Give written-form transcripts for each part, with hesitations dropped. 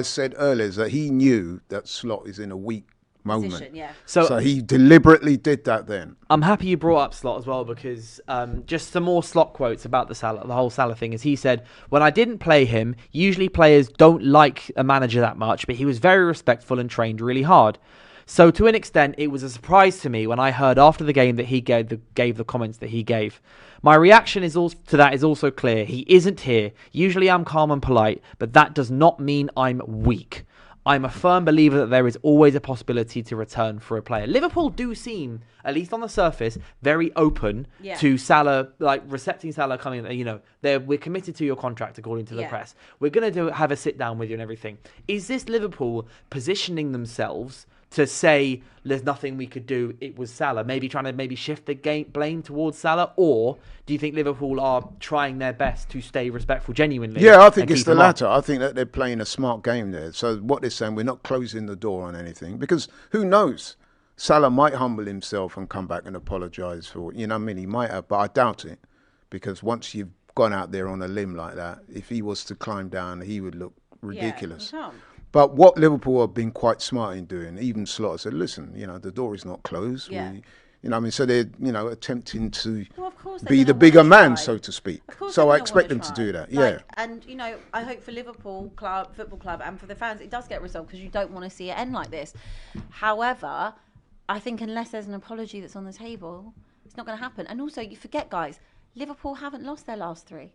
I said earlier is that he knew that Slot is in a weak moment. Position, yeah. So he deliberately did that then. I'm happy you brought up Slot as well, because just some more Slot quotes about the whole Salah thing. Is he said, when I didn't play him, usually players don't like a manager that much, but he was very respectful and trained really hard. So to an extent, it was a surprise to me when I heard after the game that he gave the comments that he gave. My reaction is also clear. He isn't here. Usually I'm calm and polite, but that does not mean I'm weak. I'm a firm believer that there is always a possibility to return for a player. Liverpool do seem, at least on the surface, very open to Salah, like recepting Salah coming. We're committed to your contract according to the press. We're going to have a sit down with you and everything. Is this Liverpool positioning themselves to say there's nothing we could do, it was Salah, maybe trying to shift the blame towards Salah? Or do you think Liverpool are trying their best to stay respectful genuinely? Yeah, I think it's the latter. I think that they're playing a smart game there. So what they're saying, we're not closing the door on anything, because who knows? Salah might humble himself and come back and apologise for, he might have, but I doubt it, because once you've gone out there on a limb like that, if he was to climb down, he would look ridiculous. Yeah, but what Liverpool have been quite smart in doing, even Slot said, listen, the door is not closed. Yeah. So they're, attempting to be the bigger man, so to speak. So I expect them to do that, And, I hope for Liverpool Football Club and for the fans, it does get resolved, because you don't want to see it end like this. However, I think unless there's an apology that's on the table, it's not going to happen. And also, you forget, guys, Liverpool haven't lost their last 3.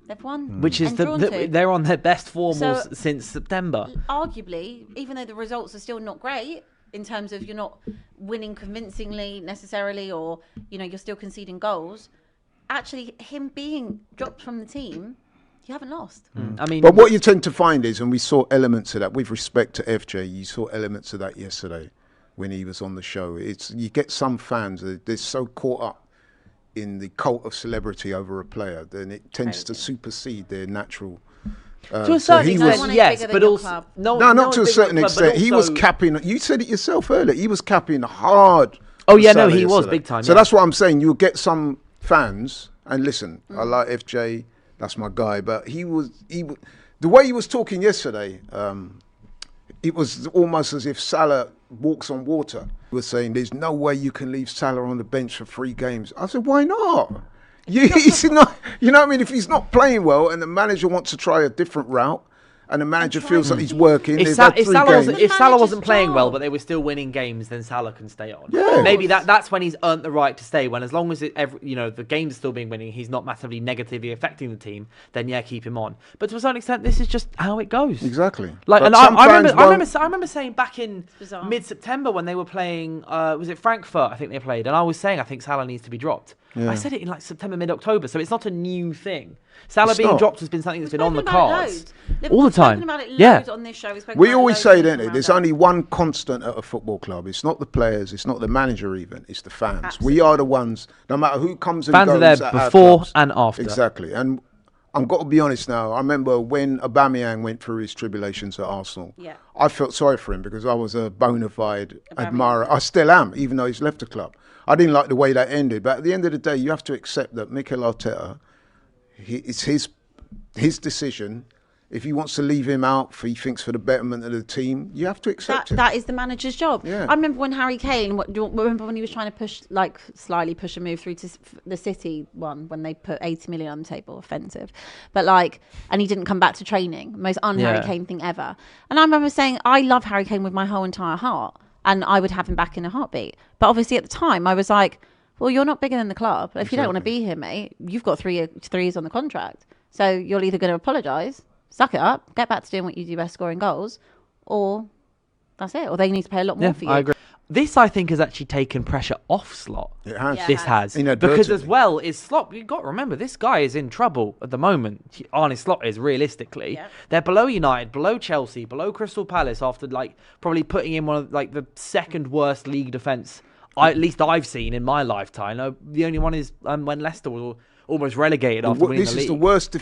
They've won. Which is they're on their best form since September. Arguably, even though the results are still not great in terms of you're not winning convincingly necessarily, or you're still conceding goals, actually him being dropped from the team, you haven't lost. But what you tend to find is, and we saw elements of that with respect to FJ, you saw elements of that yesterday when he was on the show. You get some fans, they're so caught up in the cult of celebrity over a player, then it tends to supersede their natural. To a certain extent, yes, but also not to a certain extent. He was capping. You said it yourself earlier. He was capping hard. Oh yeah, no, he was big time. So that's what I'm saying. You'll get some fans, and listen, I like FJ. That's my guy. But he the way he was talking yesterday, it was almost as if Salah walks on water. He was saying, there's no way you can leave Salah on the bench for 3 games. I said, why not? He's not, if he's not playing well and the manager wants to try a different route, and the manager feels like he's working. If Salah wasn't playing well, but they were still winning games, then Salah can stay on. Yeah. Maybe that's when he's earned the right to stay. When as long as the game's still being winning, he's not massively negatively affecting the team. Then keep him on. But to a certain extent, this is just how it goes. Exactly. I remember saying back in mid-September when they were playing, was it Frankfurt? I think they played, and I was saying I think Salah needs to be dropped. Yeah. I said it in September, mid-October, so it's not a new thing. Salah being dropped has been something that's been on the cards all the time. About it loads on this show. We always say, don't it? There's only one constant at a football club. It's not the players. It's not the manager even. It's the fans. Absolutely. We are the ones, no matter who comes and goes. Fans are there before and after. Exactly. And I've got to be honest now. I remember when Aubameyang went through his tribulations at Arsenal. Yeah. I felt sorry for him because I was a bona fide admirer. I still am, even though he's left the club. I didn't like the way that ended. But at the end of the day, you have to accept that Mikel Arteta, it's his decision. If he wants to leave him out, he thinks for the betterment of the team, you have to accept it. That is the manager's job. Yeah. I remember when Harry Kane, remember when he was trying to slyly push a move through to the City one, when they put 80 million on the table, offensive. But and he didn't come back to training. Most un-Harry Kane thing ever. And I remember saying, I love Harry Kane with my whole entire heart. And I would have him back in a heartbeat. But obviously at the time, I was like, well, you're not bigger than the club. If you don't want to be here, mate, you've got 3 years on the contract. So you're either going to apologise, suck it up, get back to doing what you do best, scoring goals, or that's it. Or they need to pay a lot more for you. I agree. This, I think, has actually taken pressure off Slot. It has. Yeah, this has. Because as well, is Slot, you've got to remember, this guy is in trouble at the moment. Arne Slot is, realistically. Yeah. They're below United, below Chelsea, below Crystal Palace after, probably putting in one of, the second worst league defence, at least I've seen in my lifetime. The only one is when Leicester were almost relegated after winning the league. This is the worst defence